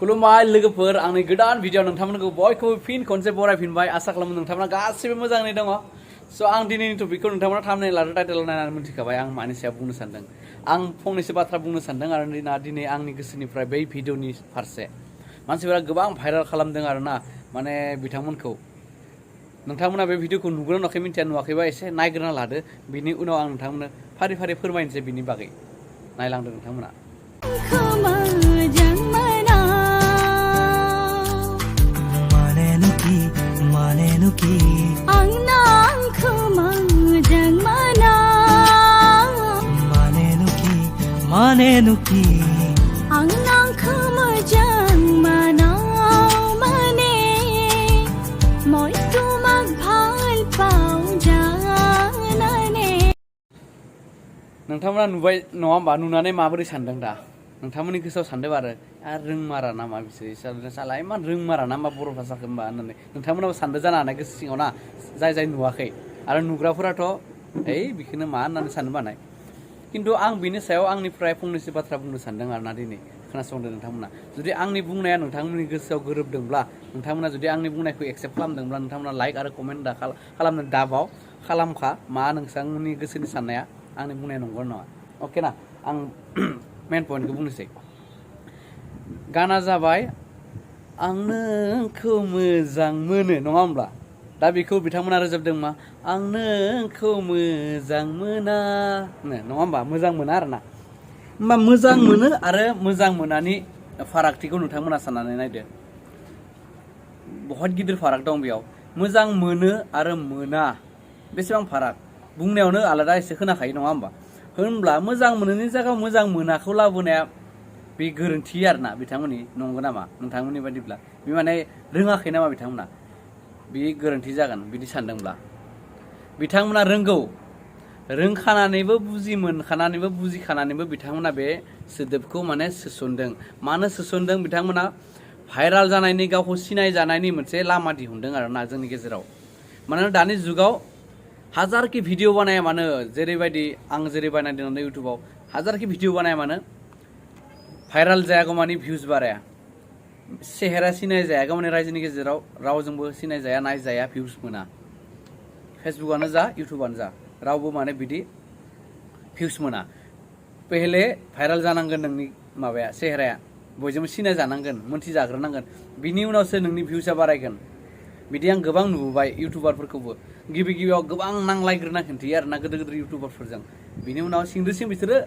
खुलुमबाय लोगोफोर आंनि गोदान भिडिअ नोंथांमोनखौ बयखौबो फिन खनसे बरायफिनबाय आसा खालामो नोंथांमोना गासिबो मोजाङै दङ स' आं दिनैनि टपिकखौ नोंथांमोना थामनेल आरो टाइटेलाव नायनानै मिथिखाबाय आं मानि सायाव बुंनो सानदों आं फंनैसो बाथ्रा बुंनो सानदों आरो दिनै आंनि गोसोनिफ्राय बै भिडिअनि फारसे मानसिफोरा गोबां भाइराल खालामदों आरोना माने बिथांमोनखौ नोंथांमोना बे भिडिअखौ नुग्रोना नुवाखै मिन्थिया नुवाखैबा एसे नायग्रोना लादो बिनि उनाव आं नोंथांमोननो फारि फारि फोरमायनोसै बिनि बागै नायलांदो नोंथांमोना नोंथांमोना नुबाय नङा होमबा नुनानै माबोरै सानदों दा नोंथांमोननि गोसोआव सानदों आरो रोंमारा नामा बिसोर साला इमान रोंमारा नामा बर' भाषाखौ होमबा होननानै नोंथांमोनाबो सानदों जानो हानाय गोसो सिङाव ना जाय नुवाखै आरो नुग्राफोराथ' ओइ बेखौनो मा होननानै साननो बानाय खिन्थु आं बिनि सायाव आंनिफ्राय फंनैसो बाथ्रा बुंनो सानदों आरोना दिनै खोनासंदो नोंथांमोना जुदि आंनि बुंनाया नोंथांमोननि गोसोआव गोरोबदोंब्ला नोंथांमोना जुदि आंनि बुंनायखौ एक्सेप्ट खालामदोंब्ला नोंथांमोना लाइक आरो कमेन्ट खालामनो दाबाव खालामखा मा नोंथांमोननि गोसोनि साननाया आंनि बुंनाया नंगौ नङा अके ना आं मेन पइन्टखौ बुंनोसै गाना जाबाय आं नोंखौ मोजां मोनो नङा होमब्ला दा बेखौ बिथांमोना रोजाबदों मा आं नोंखौ मोजां मोना नङा होमबा मोजां मोना आरोना होमबा मोजां मोनो आरो मोजां मोनानि फारागथिखौ नोंथांमोना साननानै नायदो बहुत गिदिर फाराग दं बेयाव मोजां मोनो आरो मोना बेसेबां फाराग बुंनायावनो आलादा एसे खोनाखायो नङा होमबा होनब्ला मोजां मोनोनि जायगायाव मोजां मोनाखौ लाबोनाया बे गोरोन्थि आरोना बिथांमोननि नंगौ नामा नोंथांमोननि बायदिब्ला बे माने रोङाखै नामा बिथांमोना बे गोरोन्थि जागोन बिदि सानदोंब्ला बिथांमोना रोंगौ रोंखानानैबो बुजि मोनखानानैबो बुजिखानानैबो बिथांमोना बे सोदोबखौ माने सोसनदों मानो सोसनदों बिथांमोना भाइराल जानायनि गावखौ सिनाय जानायनि मोनसे लामा दिहुनदों आरोना जोंनि गेजेराव मानोना दानि जुगाव हाजारखि भिडिअ बानाया मानो जेरैबायदि आं जेरै बानायदों इउटुबाव हाजारखि भिडिअ बानाया मानो भाइराल जायागौ मानि भिउज बाराया सेहेरा सिनाय जायागौ माने रायजोनि गेजेराव रावजोंबो सिनाय जाया नायजाया भिउज मोना फेसबुकआनो जा इउटुबानो जा रावबो माने बिदि भिउज मोना पहले भाइराल जानांगोन नोंनि माबाया सेहेराया बयजोंबो सिनाय जानांगोन मोनथिजाग्रोनांगोन बिनि उनावसो नोंनि भिउसआ बारायगोन बिदि आं गोबां नुबोबाय इउटुबारफोरखौबो गिबियाव गोबां नांलायग्रोना खिन्थियो आरोना गोदो इउटुबारफोरजों बिनि उनाव सिंदोसिं बिसोरो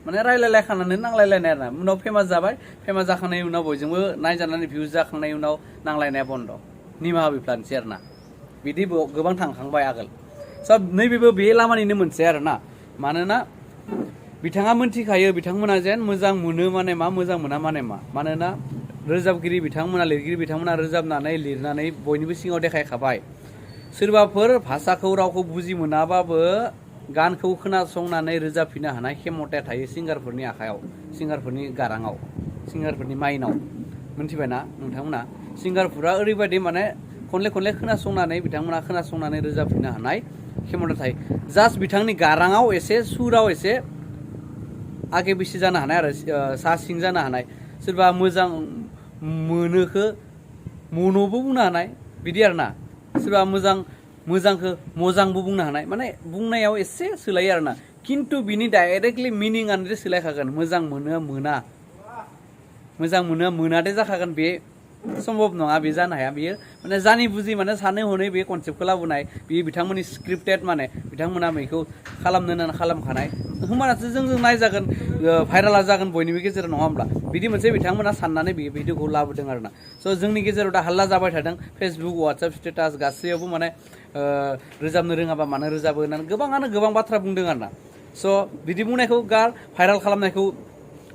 माने रायलायलायखानानै नांलायलायनाय आरोना उनाव फेमास जाबाय फेमास जाखांनायनि उनाव बयजोंबो नायजानानै भिउज जाखांनायनि उनाव नांलायनाया बन्द निमाहा बिफ्लानोसै आरोना बिदि गोबां थांखांबाय आगोल सब नैबेबो बे लामानिनो मोनसे आरोना मानोना बिथाङा मोनथिखायो बिथांमोना जेन मोजां मोनो माने मा मोजां मोना माने मा मानोना रोजाबगिरि बिथांमोना लिरगिरि बिथांमोना रोजाबनानै लिरनानै बयनिबो सिङाव देखायखाबाय सोरबाफोर भाषाखौ रावखौ बुजि मोनाबाबो गानखौ खोनासंनानै रोजाबफिननो हानाय खेमथाया थायो सिंगारफोरनि आखायाव सिंगारफोरनि गाराङाव सिंगारफोरनि माइनाव मोनथिबायना नोंथांमोना सिंगारफोरा ओरैबायदि माने खनले खोनासंनानै बिथांमोना खोनासंनानै रोजाबफिननो हानाय खेमथा थायो जास्ट बिथांनि गाराङाव एसे सुराव एसे आगे बिसि जानो हानाय आरो सा सिं जानो हानाय सोरबा मोजां मोनोखो मन'बो बुंनो हानाय बिदि आरोना सोरबा मोजांखौ मोजांबो बुंनो हानाय माने बुंनायाव एसे सोलायो आरोना खिन्थु बिनि डाइरेक्टलि मिनिंआनो सोलायखागोन मोजां मोनो मोनादे जाखागोन बे सम्भब नङा बे जानो हाया बेयो माने जानि बुजि माने सानै हनै बे कनसेप्टखौ लाबोनाय बेयो बिथांमोननि स्क्रिप्टेड माने बिथांमोना बेखौ खालामनो खालामखानाय होमबानासो जों नायजागोन भाइराला जागोन बयनिबो गेजेराव नङा होमब्ला बिदि मोनसे बिथांमोना साननानै बे भिडिअखौ लाबोदों आरोना स' जोंनि गेजेराव दा हाल्ला जाबाय थादों फेसबुक वाट्सएप स्टेटास गासैयावबो माने रोजाबनो रोङाबा मानो रोजाबो होननानै गोबाङानो गोबां बाथ्रा बुंदों आरोना स' बिदि बुंनायखौ भाइराल खालामनायखौ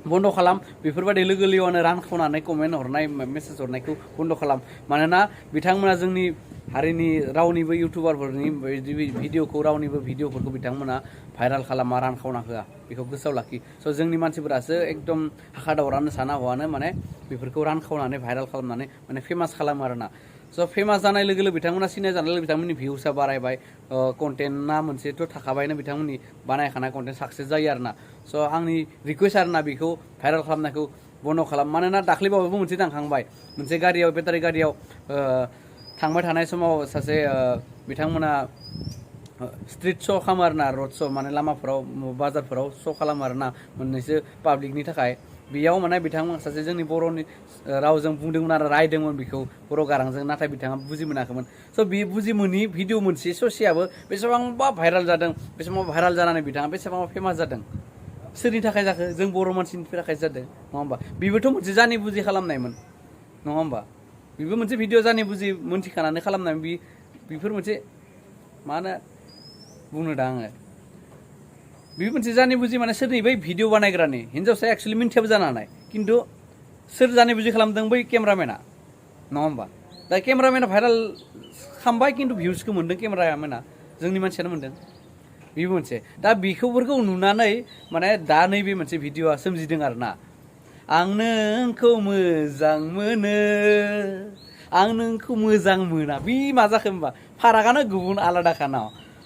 बन्द खालाम बेफोरबायदि लोगो लेवानो रान खावनानै कमेन्ट हरनाय मेसेज हरनायखौ बन्द खालाम मानोना बिथांमोना जोंनि हारिनि रावनिबो इउटुबारफोरनि भिडिअखौ रावनिबो भिडिअफोरखौ बिथांमोना भाइराल खालामा रान खावना होआ बेखौ गोसोआव लाखि स' जोंनि मानसिफोरासो एकदम हाखा दावरानो साना हवानो माने बेफोरखौ रान खावनानै भाइराल खालामनानै माने फेमास खालामो आरोना स' फेमास जानाय लोगो लोगो बिथांमोना सिनाय जानाय लोगो बिथांमोननि भिउसआ बारायबाय कन्टेन्टआ मोनसेथ' थाखाबायनो बिथांमोननि बानायखानाय कन्टेन्ट साक्सेस जायो आरोना स' आंनि रिकुवेस्ट आरोना बेखौ भाइरेल खालामनायखौ बन्द' खालाम मानोना दाख्लैबावैबो मोनसे थांखांबाय मोनसे गारियाव बेटारि गारियाव थांबाय थानाय समाव सासे बिथांमोना स्ट्रिट श' खालामो आरोना रड श' माने लामाफोराव बाजारफोराव श' खालामो आरोना मोननैसो पाब्लिकनि थाखाय बेयाव माने बिथांमोन सासे जोंनि बर'नि रावजों बुंदोंमोन आरो रायदोंमोन बेखौ बर' गारांजों नाथाय बिथाङा बुजि मोनाखैमोन स' बे बुजि मोनि भिडिअ मोनसे ससेयाबो बेसेबांबा भाइरेल जादों बेसेबांबा भाइरेल जानानै बिथाङा बेसेबांबा फेमास जादों सोरनि थाखाय जाखो जों बर' मानसिनि थाखाय जादों नङा होमबा बेबोथ' मोनसे जानि बुजि खालामनायमोन नङा होमबा बेबो मोनसे भिडिअ जानि बुजि मोनथिखानानै खालामनाय बेफोर मोनसे मा होनो बुंनो दा आङो बेबो मोनसे जानि बुजि माने सोरनि बै भिडिअ बानायग्रानि हिन्जावसाया एक्सुवेलि मिन्थियाबो जानो हानाय खिन्थु सोर जानि बुजि खालामदों बै केमेरामेना नङा होमबा दा केमेरामेना भाइरेल खालामबाय खिन्थु भिउसखौ मोन्दों केमेरामेना जोंनि मानसियानो मोन्दों बेबो मोनसे दा बेफोरखौ नुनानै माने दा नैबे मोनसे भिडिअआ सोमजिदों आरोना आं नोंखौ मोजां मोनो आं नोंखौ मोजां मोना बे मा जाखो होमबा फारागानो गुबुन आलादाखाना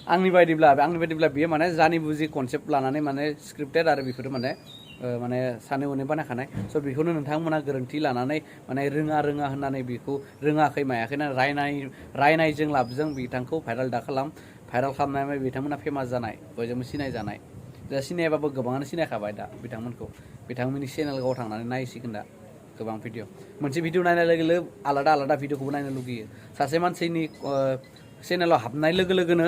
आंनि बायदिब्ला बेयो माने जानि बुजि कनसेप्ट लानानै माने स्क्रिप्टेड आरो बेफोरो माने सानै हनै बानायखानाय स' बेखौनो नोंथांमोना गोरोन्थि लानानै माने रोङा होननानै बेखौ रोङाखै मायाखै रायनायजों लाबजों बिथांखौ भाइरेल खालामनानै बिथांमोना फेमास जानाय बयजोंबो सिनायजानाय दा सिनायाबाबो गोबाङानो सिनायखाबाय दा बिथांमोननि चेनेलाव थांनानै नायसिगोन दा गोबां भिडिअ मोनसे भिडिअ नायनाय लोगो लोगो आलादा भिडिअखौबो नायनो लुगैयो सासे मानसिनि चेनेलाव हाबनाय लोगो लोगोनो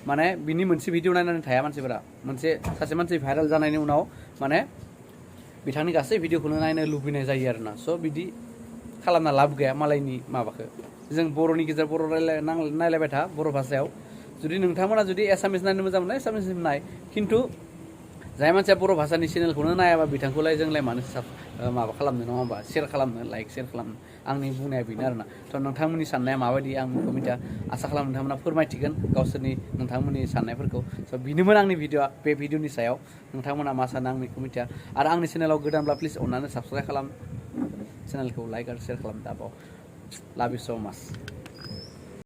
माने बिनि मोनसे भिडिअ नायनानै थाया मानसिफोरा सासे मानसि भाइरेल जानायनि उनाव माने बिथांनि गासै भिडिअखौनो नायनो लुबैनाय जायो आरोना स' बिदि खालामना लाब गैया मालायनि माबाखौ जों बर'नि गेजेराव बर' नायलायबाय था बर' भाषायाव जुदि नोंथांमोना जुदि एसामिस नायनो मोजां मोनो एसामिस नाय खिन्थु जाय मानसिया बर' भाषानि चेनेलखौनो नायाबा बिथांखौलाय जोंलाय मानो माबा खालामनो नङा होमबा शेयार खालामनो लाइक शेयार खालामनो आंनि बुंनाया बेनो आरोना थ' नोंथांमोननि साननाया माबायदि आं बेखौ मिथिया आसा खालामो नोंथांमोना फोरमायथिगोन गावसोरनि नोंथांमोननि साननायफोरखौ स' बेनोमोन आंनि भिडिअआ बे भिडिअनि सायाव नोंथांमोना मा सानो आं बेखौ मिथिया आरो आंनि चेनेलाव गोदानब्ला प्लिज अननानै साबस्क्राइब खालाम चेनेलखौ लाइक आरो शेयार खालाम दाबाव लाभ इउ स' माच